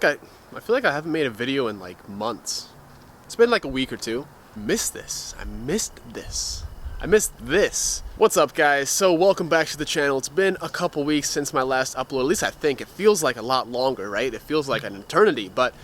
feel like I haven't made a video in like months. It's been like a week or two. I missed this. I missed this. What's up, guys? So welcome back to the channel. It's been a couple weeks since my last upload. At least I think. It feels like a lot longer, right? It feels like an eternity. But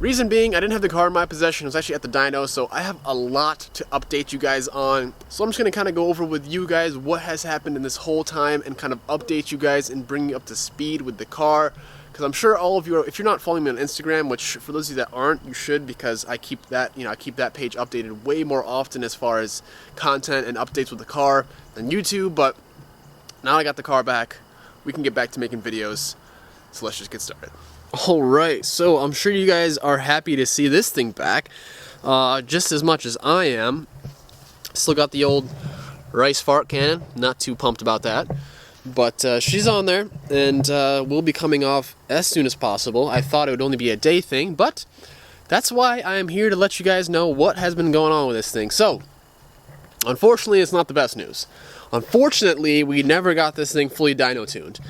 reason being, I didn't have the car in my possession. It was actually at the dyno, so I have a lot to update you guys on. So I'm just going to kind of go over with you guys what has happened in this whole time and kind of update you guys and bring you up to speed with the car. Because I'm sure all of you are, if you're not following me on Instagram, which for those of you that aren't, you should, because I keep that, I keep that page updated way more often as far as content and updates with the car than YouTube. But now I got the car back, we can get back to making videos. So let's just get started. Alright, so I'm sure you guys are happy to see this thing back, just as much as I am. Still got the old rice fart cannon, not too pumped about that. But she's on there, and will be coming off as soon as possible. I thought it would only be a day thing, but that's why I am here to let you guys know what has been going on with this thing. So, unfortunately, it's not the best news. Unfortunately, we never got this thing fully dyno tuned.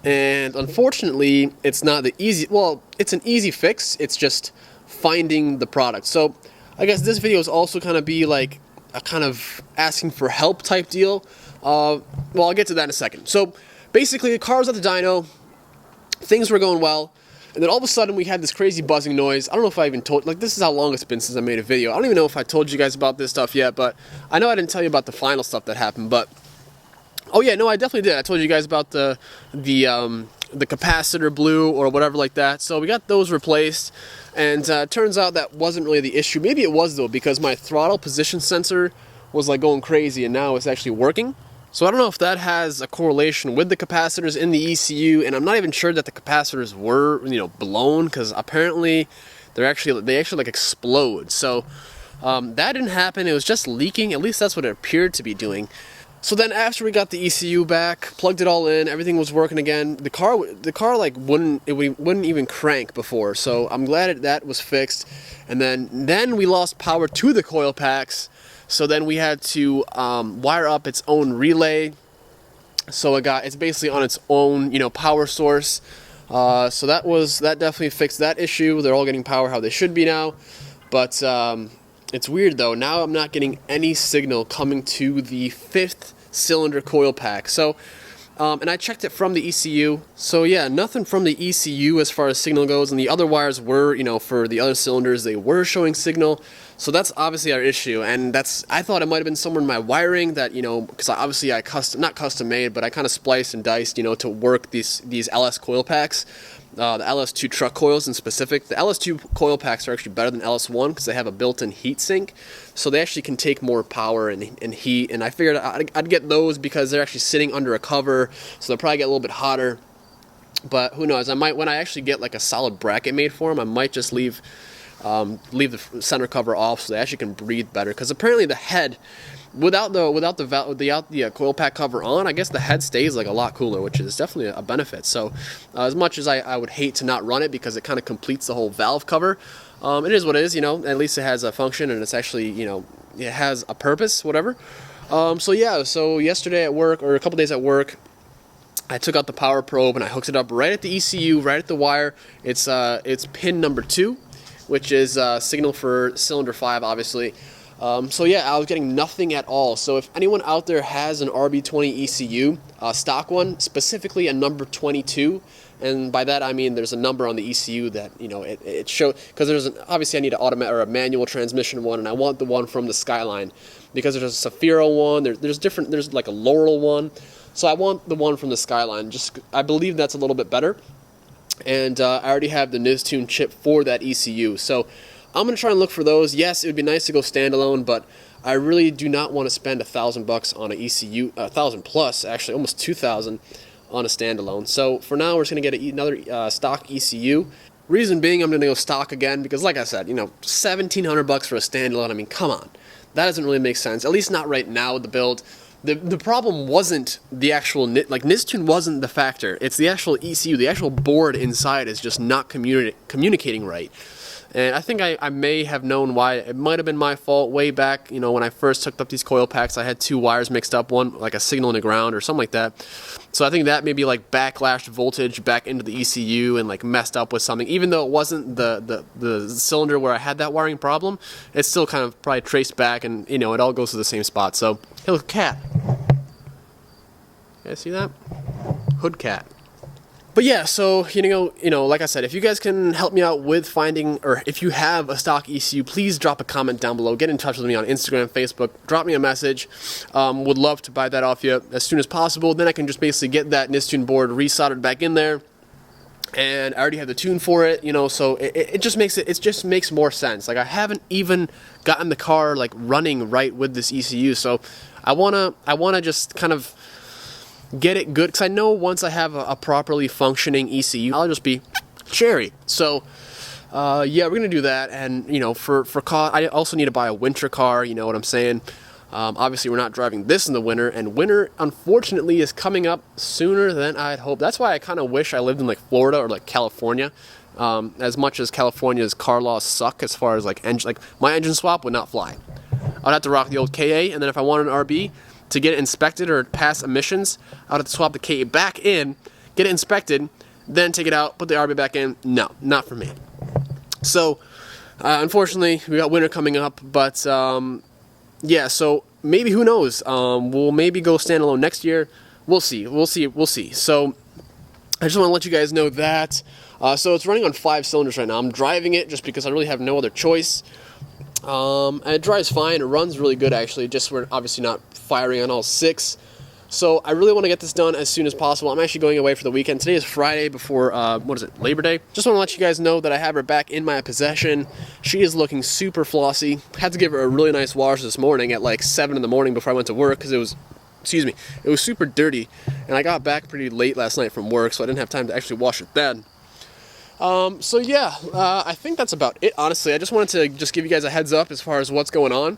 And unfortunately, it's not the easy, well, it's an easy fix, it's just finding the product. So, I guess this video is also kind of be like a kind of asking for help type deal. Well, I'll get to that in a second. So, basically, the car was at the dyno, things were going well, and then all of a sudden we had this crazy buzzing noise. I don't know if I even told, like, this is how long it's been since I made a video. I don't even know if I told you guys about this stuff yet, but I know I didn't tell you about the final stuff that happened, but, oh yeah, no, I definitely did. I told you guys about the capacitor blew or whatever like that, so we got those replaced, and turns out that wasn't really the issue. Maybe it was, though, because my throttle position sensor was, like, going crazy, and now it's actually working. So I don't know if that has a correlation with the capacitors in the ECU, and I'm not even sure that the capacitors were, blown, because apparently they actually like explode. So that didn't happen. It was just leaking. At least that's what it appeared to be doing. So then after we got the ECU back, plugged it all in, everything was working again. The car like wouldn't even crank before. So I'm glad that was fixed. And then we lost power to the coil packs. So then we had to wire up its own relay. So it's basically on its own, power source. So that definitely fixed that issue. They're all getting power how they should be now. But it's weird though. Now I'm not getting any signal coming to the 5th cylinder coil pack. So and I checked it from the ECU. So yeah, nothing from the ECU as far as signal goes. And the other wires were, for the other cylinders, they were showing signal. So that's obviously our issue, and I thought it might have been somewhere in my wiring that, because obviously not custom made, but I kind of spliced and diced, to work these LS coil packs, the LS2 truck coils in specific. The LS2 coil packs are actually better than LS1 because they have a built-in heat sink, so they actually can take more power and heat, and I figured I'd get those because they're actually sitting under a cover, so they'll probably get a little bit hotter, but who knows, when I actually get like a solid bracket made for them, I might just leave the center cover off so they actually can breathe better, because apparently the head, without the coil pack cover on, I guess the head stays like a lot cooler, which is definitely a benefit. So as much as I would hate to not run it because it kind of completes the whole valve cover, it is what it is, at least it has a function and it's actually, it has a purpose, whatever. So yeah, so yesterday at work, or a couple days at work, I took out the power probe and I hooked it up right at the ECU, right at the wire. It's pin number 2. Which is signal for cylinder 5, obviously. So yeah, I was getting nothing at all. So if anyone out there has an RB20 ECU, stock one, specifically a number 22, and by that I mean there's a number on the ECU that, it shows, because obviously I need an automatic or a manual transmission one, and I want the one from the Skyline, because there's a Safiro one, there's like a Laurel one, so I want the one from the Skyline. I believe that's a little bit better. And I already have the Nistune chip for that ECU, so I'm going to try and look for those. Yes, it would be nice to go standalone, but I really do not want to spend $1,000 on an ECU, $1,000 plus, actually, almost $2,000 on a standalone. So for now, we're just going to get another stock ECU. Reason being, I'm going to go stock again, because like I said, $1,700 for a standalone, I mean, come on. That doesn't really make sense, at least not right now with the build. The problem wasn't the actual, Nistune wasn't the factor. It's the actual ECU, the actual board inside is just not communicating right. And I think I may have known why. It might have been my fault way back, you know, when I first hooked up these coil packs. I had 2 wires mixed up, one like a signal in the ground or something like that. So I think that maybe like backlashed voltage back into the ECU and like messed up with something. Even though it wasn't the cylinder where I had that wiring problem, it's still kind of probably traced back, and you know, it all goes to the same spot. So, hey, look, cat. You guys see that? Hood cat. But yeah, so you know, like I said, if you guys can help me out with finding, or if you have a stock ECU, please drop a comment down below. Get in touch with me on Instagram, Facebook. Drop me a message. Would love to buy that off you as soon as possible. Then I can just basically get that Nistune board resoldered back in there, and I already have the tune for it. You know, so it just makes more sense. Like I haven't even gotten the car like running right with this ECU, so I wanna just kind of get it good, because I know once I have a properly functioning ECU, I'll just be cherry. So yeah, we're gonna do that. And you know, for cost, I also need to buy a winter car, you know what I'm saying. Obviously we're not driving this in the winter, and winter unfortunately is coming up sooner than I'd hoped. That's why I kind of wish I lived in like Florida or like California. As much as California's car laws suck as far as like my engine swap would not fly. I'd have to rock the old KA, and then if I wanted an RB to get it inspected or pass emissions, I'd have to swap the KA back in, get it inspected, then take it out, put the RB back in. No, not for me. So, unfortunately, we got winter coming up, but yeah, so maybe, who knows, we'll maybe go standalone next year. We'll see. So, I just want to let you guys know that. So it's running on 5 cylinders right now. I'm driving it just because I really have no other choice. And it drives fine. It runs really good, actually. Just we're obviously not firing on all 6. So I really want to get this done as soon as possible. I'm actually going away for the weekend. Today is Friday before, Labor Day. Just want to let you guys know that I have her back in my possession. She is looking super flossy. Had to give her a really nice wash this morning at like 7 in the morning before I went to work, because it was super dirty. And I got back pretty late last night from work, so I didn't have time to actually wash it then. So yeah, I think that's about it, honestly. I just wanted to just give you guys a heads up as far as what's going on.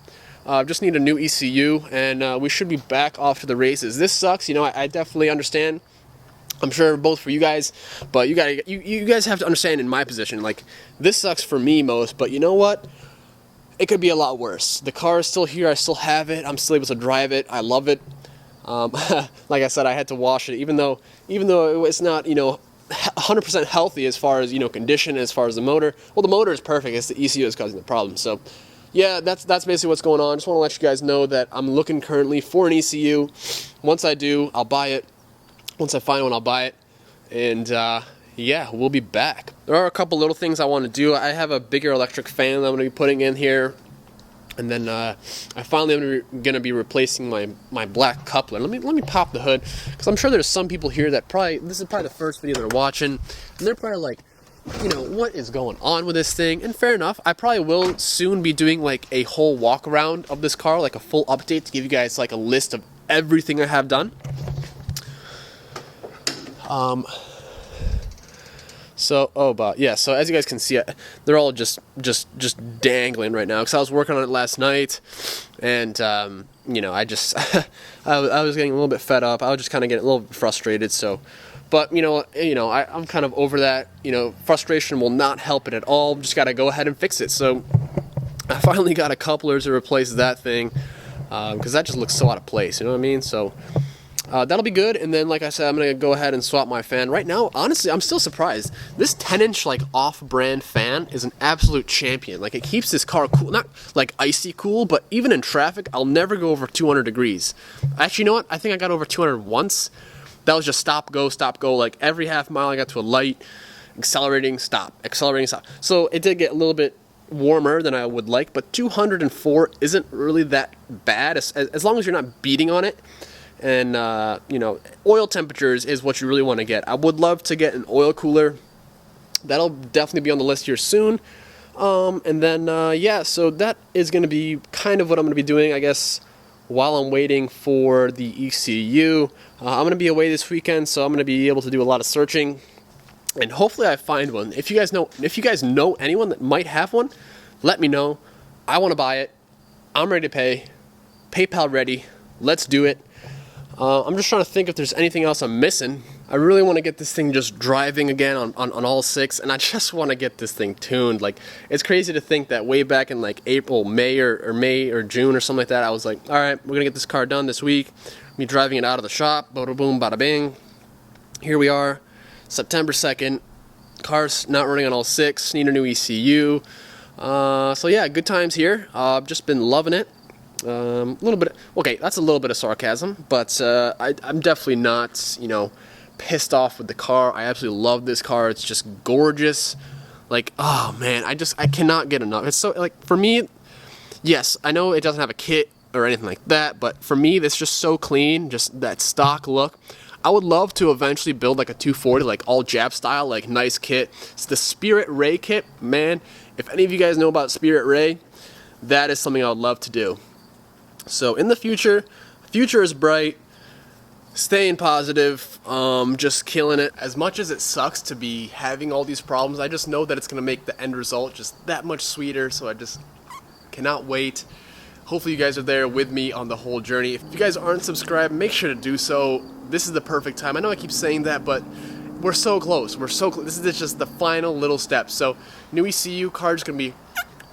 Just need a new ECU, and we should be back off to the races. This sucks, you know, I definitely understand. I'm sure both for you guys, but you guys have to understand in my position, like, this sucks for me most, but you know what? It could be a lot worse. The car is still here, I still have it, I'm still able to drive it, I love it. Like I said, I had to wash it, even though it's not, you know, 100% healthy as far as, you know, condition, as far as the motor. Well, the motor is perfect, it's the ECU that's causing the problem. So yeah, that's basically what's going on. Just want to let you guys know that I'm looking currently for an ECU. Once I do, I'll buy it. Once I find one, I'll buy it. And yeah, we'll be back. There are a couple little things I want to do. I have a bigger electric fan that I'm going to be putting in here. And then I finally am going to be replacing my black coupler. Let me pop the hood, because I'm sure there's some people here that this is probably the first video they're watching, and they're probably like, you know, what is going on with this thing? And fair enough, I probably will soon be doing like a whole walk around of this car, like a full update, to give you guys like a list of everything I have done. So, so as you guys can see, they're all just dangling right now, because I was working on it last night, and you know, I was getting a little bit fed up. I was just kind of getting a little bit frustrated. So, but you know, I'm kind of over that. You know, frustration will not help it at all. Just got to go ahead and fix it. So, I finally got a coupler to replace that thing, because that just looks so out of place. You know what I mean? So. That'll be good, and then, like I said, I'm going to go ahead and swap my fan. Right now, honestly, I'm still surprised. This 10-inch, like, off-brand fan is an absolute champion. Like, it keeps this car cool. Not, like, icy cool, but even in traffic, I'll never go over 200 degrees. Actually, you know what? I think I got over 200 once. That was just stop, go, like, every half mile I got to a light, accelerating, stop. So, it did get a little bit warmer than I would like, but 204 isn't really that bad, as long as you're not beating on it. And, you know, oil temperatures is what you really want to get. I would love to get an oil cooler. That'll definitely be on the list here soon. And then, yeah, so that is going to be kind of what I'm going to be doing, I guess, while I'm waiting for the ECU. I'm going to be away this weekend, so I'm going to be able to do a lot of searching. And hopefully I find one. If you guys know anyone that might have one, let me know. I want to buy it. I'm ready to pay. PayPal ready. Let's do it. I'm just trying to think if there's anything else I'm missing. I really want to get this thing just driving again on all six, and I just want to get this thing tuned. Like, it's crazy to think that way back in like May or June or something like that, I was like, all right, we're gonna get this car done this week. Me driving it out of the shop, bada boom, bada bing. Here we are, September 2nd. Car's not running on all six. Need a new ECU. So yeah, good times here. I've just been loving it. A little bit. Okay, that's a little bit of sarcasm, but I'm definitely not, pissed off with the car. I absolutely love this car. It's just gorgeous. Like, oh man, I cannot get enough. It's so, like, for me, yes, I know it doesn't have a kit or anything like that, but for me, it's just so clean, just that stock look. I would love to eventually build like a 240, like all Jap style, like nice kit. It's the Spirit Ray kit, man. If any of you guys know about Spirit Ray, that is something I would love to do. So in the future is bright. Staying positive, just killing it. As much as it sucks to be having all these problems, I just know that it's going to make the end result just that much sweeter, so I just cannot wait. Hopefully you guys are there with me on the whole journey. If you guys aren't subscribed, make sure to do so. This is the perfect time. I know I keep saying that, but we're so close. We're so close. This is just the final little step. So, new ECU card is going to be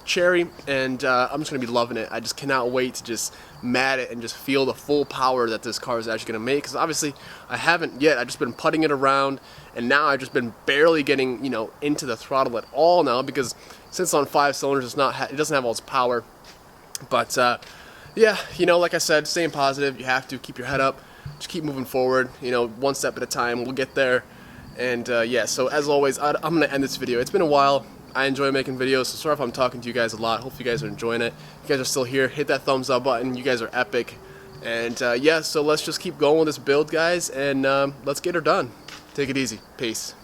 cherry, and I'm just going to be loving it. I just cannot wait to just mat it and just feel the full power that this car is actually going to make, because obviously I haven't yet. I've just been putting it around, and now I've just been barely getting into the throttle at all now, because since on 5 cylinders it doesn't have all its power. But yeah, like I said, staying positive. You have to keep your head up, just keep moving forward, one step at a time. We'll get there. And yeah, so as always, I'm going to end this video. It's been a while. I enjoy making videos, so sorry if I'm talking to you guys a lot. Hopefully you guys are enjoying it. If you guys are still here, hit that thumbs up button. You guys are epic. And yeah, so let's just keep going with this build, guys, and let's get her done. Take it easy. Peace.